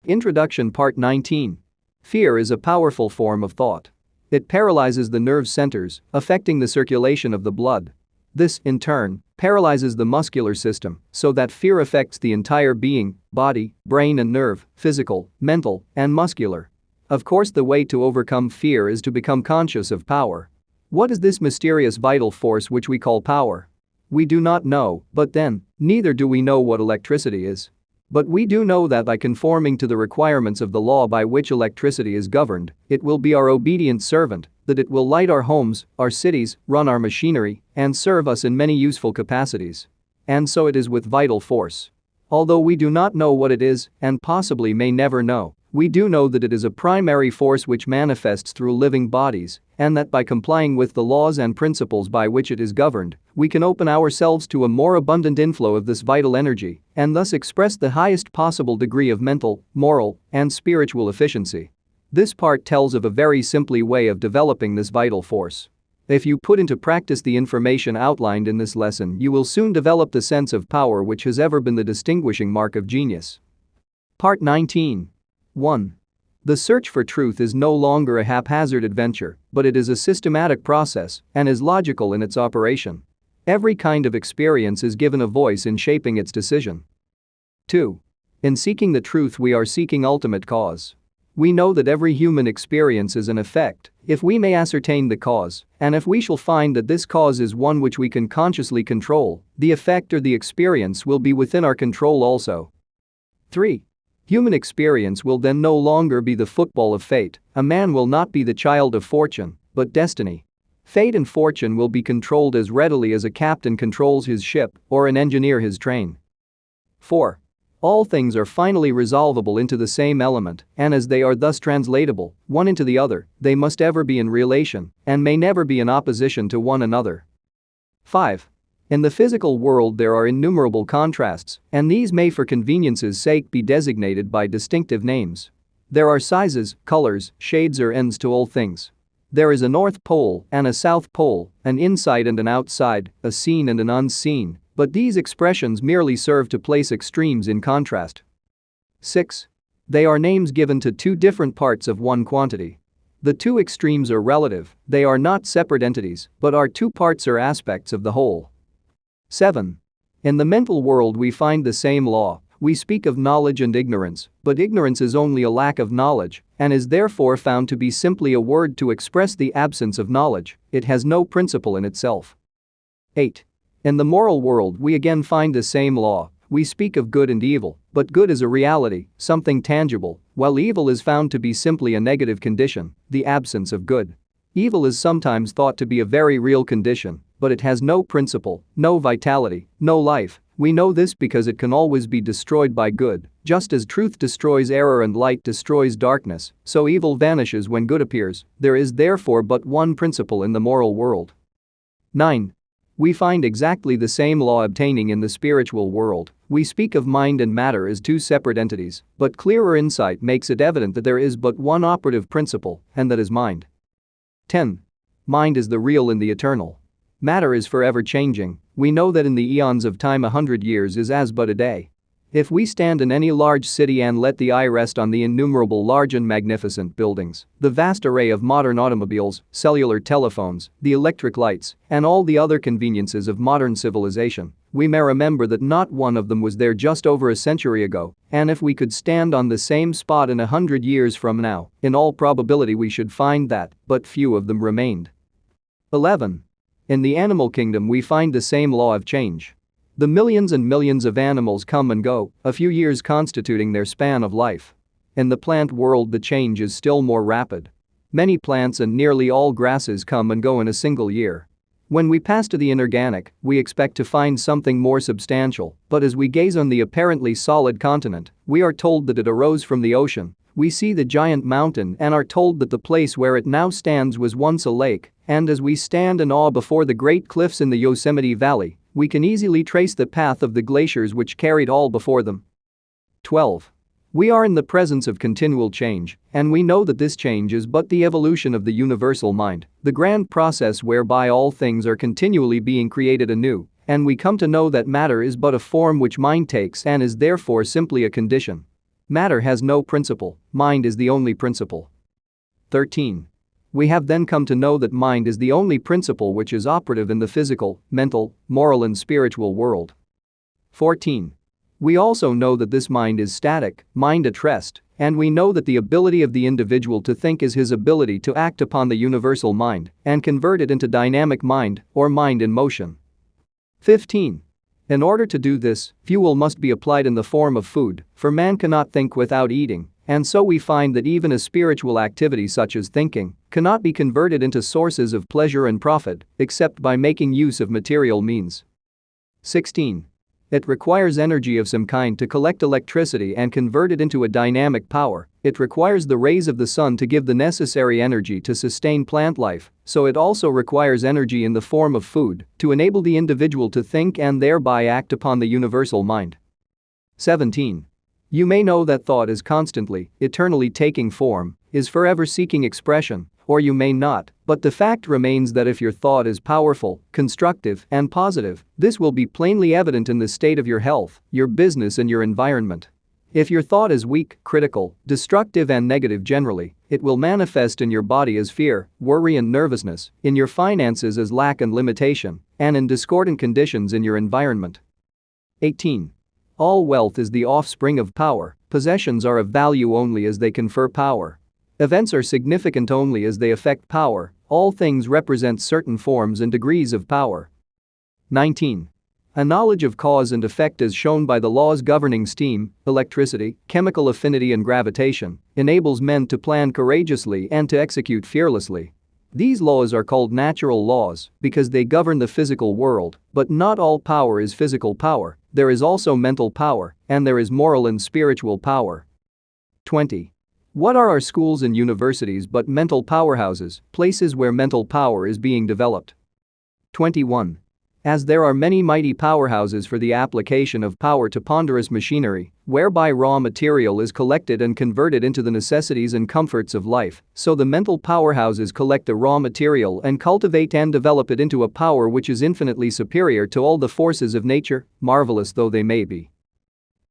Introduction Part 19. Fear is a powerful form of thought. It paralyzes the nerve centers, affecting the circulation of the blood. This, in turn, paralyzes the muscular system so that fear affects the entire being, body, brain and nerve, physical, mental, and muscular. Of course, the way to overcome fear is to become conscious of power. What is this mysterious vital force which we call power? We do not know, but then, neither do we know what electricity is. But we do know that by conforming to the requirements of the law by which electricity is governed, it will be our obedient servant, that it will light our homes, our cities, run our machinery, and serve us in many useful capacities. And so it is with vital force. Although we do not know what it is, and possibly may never know, we do know that it is a primary force which manifests through living bodies, and that by complying with the laws and principles by which it is governed, we can open ourselves to a more abundant inflow of this vital energy, and thus express the highest possible degree of mental, moral, and spiritual efficiency. This part tells of a very simply way of developing this vital force. If you put into practice the information outlined in this lesson, you will soon develop the sense of power which has ever been the distinguishing mark of genius. Part 19. 1. The search for truth is no longer a haphazard adventure, but it is a systematic process and is logical in its operation. Every kind of experience is given a voice in shaping its decision. 2. In seeking the truth, we are seeking ultimate cause. We know that every human experience is an effect, if we may ascertain the cause, and if we shall find that this cause is one which we can consciously control, the effect or the experience will be within our control also. 3. Human experience will then no longer be the football of fate. A man will not be the child of fortune, but destiny. Fate and fortune will be controlled as readily as a captain controls his ship or an engineer his train. 4. All things are finally resolvable into the same element, and as they are thus translatable, one into the other, they must ever be in relation and may never be in opposition to one another. 5. In the physical world there are innumerable contrasts, and these may for convenience's sake be designated by distinctive names. There are sizes, colors, shades or ends to all things. There is a North Pole and a South Pole, an inside and an outside, a seen and an unseen, but these expressions merely serve to place extremes in contrast. 6. They are names given to two different parts of one quantity. The two extremes are relative, they are not separate entities, but are two parts or aspects of the whole. 7. In the mental world we find the same law. We speak of knowledge and ignorance, but ignorance is only a lack of knowledge and is therefore found to be simply a word to express the absence of knowledge. It has no principle in itself. 8. In the moral world we again find the same law. We speak of good and evil, but good is a reality, something tangible, while evil is found to be simply a negative condition, the absence of good. Evil is sometimes thought to be a very real condition, but it has no principle, no vitality, no life. We know this because it can always be destroyed by good. Just as truth destroys error and light destroys darkness, so evil vanishes when good appears. There is therefore but one principle in the moral world. 9. We find exactly the same law obtaining in the spiritual world. We speak of mind and matter as two separate entities, but clearer insight makes it evident that there is but one operative principle, and that is mind. 10. Mind is the real and the eternal. Matter is forever changing. We know that in the eons of time 100 years is as but a day. If we stand in any large city and let the eye rest on the innumerable large and magnificent buildings, the vast array of modern automobiles, cellular telephones, the electric lights, and all the other conveniences of modern civilization, we may remember that not one of them was there just over a century ago, and if we could stand on the same spot in 100 years from now, in all probability we should find that but few of them remained. 11. In the animal kingdom we find the same law of change. The millions and millions of animals come and go, a few years constituting their span of life. In the plant world the change is still more rapid. Many plants and nearly all grasses come and go in a single year. When we pass to the inorganic, we expect to find something more substantial, but as we gaze on the apparently solid continent, we are told that it arose from the ocean, We see the giant mountain and are told that the place where it now stands was once a lake, and as we stand in awe before the great cliffs in the Yosemite Valley, we can easily trace the path of the glaciers which carried all before them. 12. We are in the presence of continual change, and we know that this change is but the evolution of the universal mind, the grand process whereby all things are continually being created anew, and we come to know that matter is but a form which mind takes and is therefore simply a condition. Matter has no principle, mind is the only principle. 13. We have then come to know that mind is the only principle which is operative in the physical, mental, moral and spiritual world. 14. We also know that this mind is static, mind at rest, and we know that the ability of the individual to think is his ability to act upon the universal mind and convert it into dynamic mind or mind in motion. 15. In order to do this, fuel must be applied in the form of food, for man cannot think without eating, and so we find that even a spiritual activity such as thinking cannot be converted into sources of pleasure and profit except by making use of material means. 16. It requires energy of some kind to collect electricity and convert it into a dynamic power. It requires the rays of the sun to give the necessary energy to sustain plant life, so it also requires energy in the form of food to enable the individual to think and thereby act upon the universal mind. 17. You may know that thought is constantly, eternally taking form, is forever seeking expression, or you may not, but the fact remains that if your thought is powerful, constructive, and positive, this will be plainly evident in the state of your health, your business and your environment. If your thought is weak, critical, destructive and negative generally, it will manifest in your body as fear, worry and nervousness, in your finances as lack and limitation, and in discordant conditions in your environment. 18. All wealth is the offspring of power, possessions are of value only as they confer power. Events are significant only as they affect power, all things represent certain forms and degrees of power. 19. A knowledge of cause and effect as shown by the laws governing steam, electricity, chemical affinity and gravitation, enables men to plan courageously and to execute fearlessly. These laws are called natural laws because they govern the physical world, but not all power is physical power, there is also mental power, and there is moral and spiritual power. 20. What are our schools and universities but mental powerhouses, places where mental power is being developed? 21. As there are many mighty powerhouses for the application of power to ponderous machinery, whereby raw material is collected and converted into the necessities and comforts of life, so the mental powerhouses collect the raw material and cultivate and develop it into a power which is infinitely superior to all the forces of nature, marvelous though they may be.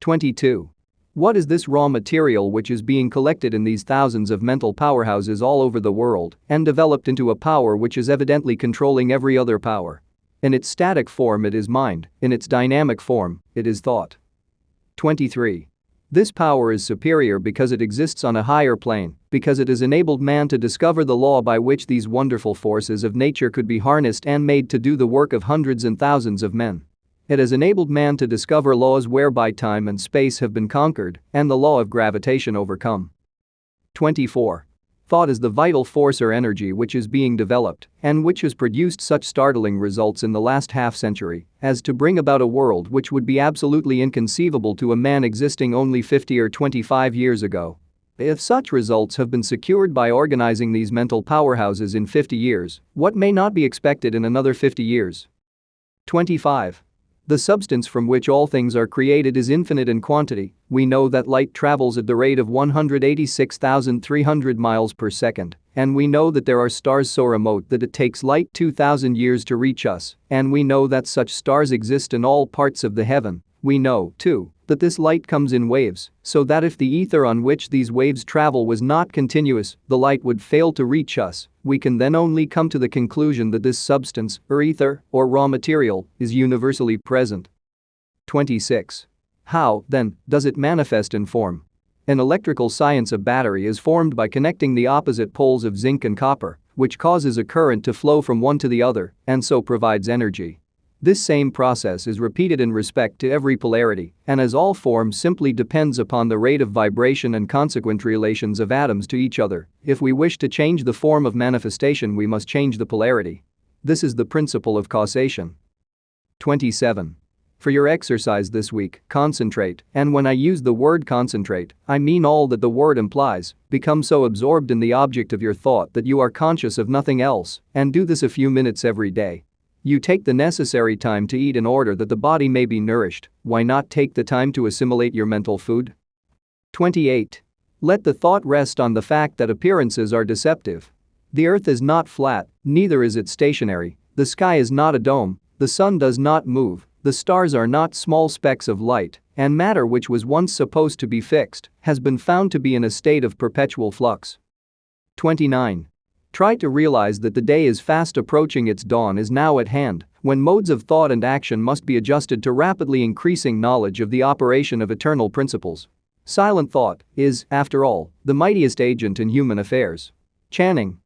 22. What is this raw material which is being collected in these thousands of mental powerhouses all over the world and developed into a power which is evidently controlling every other power? In its static form it is mind, in its dynamic form, it is thought. 23. This power is superior because it exists on a higher plane, because it has enabled man to discover the law by which these wonderful forces of nature could be harnessed and made to do the work of hundreds and thousands of men. It has enabled man to discover laws whereby time and space have been conquered and the law of gravitation overcome. 24. Thought is the vital force or energy which is being developed and which has produced such startling results in the last half-century as to bring about a world which would be absolutely inconceivable to a man existing only 50 or 25 years ago. If such results have been secured by organizing these mental powerhouses in 50 years, what may not be expected in another 50 years? 25. The substance from which all things are created is infinite in quantity. We know that light travels at the rate of 186,300 miles per second, and we know that there are stars so remote that it takes light 2,000 years to reach us, and we know that such stars exist in all parts of the heaven. We know, too, that this light comes in waves, so that if the ether on which these waves travel was not continuous, the light would fail to reach us. We can then only come to the conclusion that this substance, or ether, or raw material, is universally present. 26. How, then, does it manifest in form? In electrical science, a battery is formed by connecting the opposite poles of zinc and copper, which causes a current to flow from one to the other, and so provides energy. This same process is repeated in respect to every polarity, and as all form simply depends upon the rate of vibration and consequent relations of atoms to each other. If we wish to change the form of manifestation, we must change the polarity. This is the principle of causation. 27. For your exercise this week, concentrate, and when I use the word concentrate, I mean all that the word implies. Become so absorbed in the object of your thought that you are conscious of nothing else, and do this a few minutes every day. You take the necessary time to eat in order that the body may be nourished. Why not take the time to assimilate your mental food? 28. Let the thought rest on the fact that appearances are deceptive. The earth is not flat, neither is it stationary, the sky is not a dome, the sun does not move, the stars are not small specks of light, and matter which was once supposed to be fixed has been found to be in a state of perpetual flux. 29. Try to realize that the day is fast approaching, its dawn is now at hand, when modes of thought and action must be adjusted to rapidly increasing knowledge of the operation of eternal principles. Silent thought is, after all, the mightiest agent in human affairs. Channing.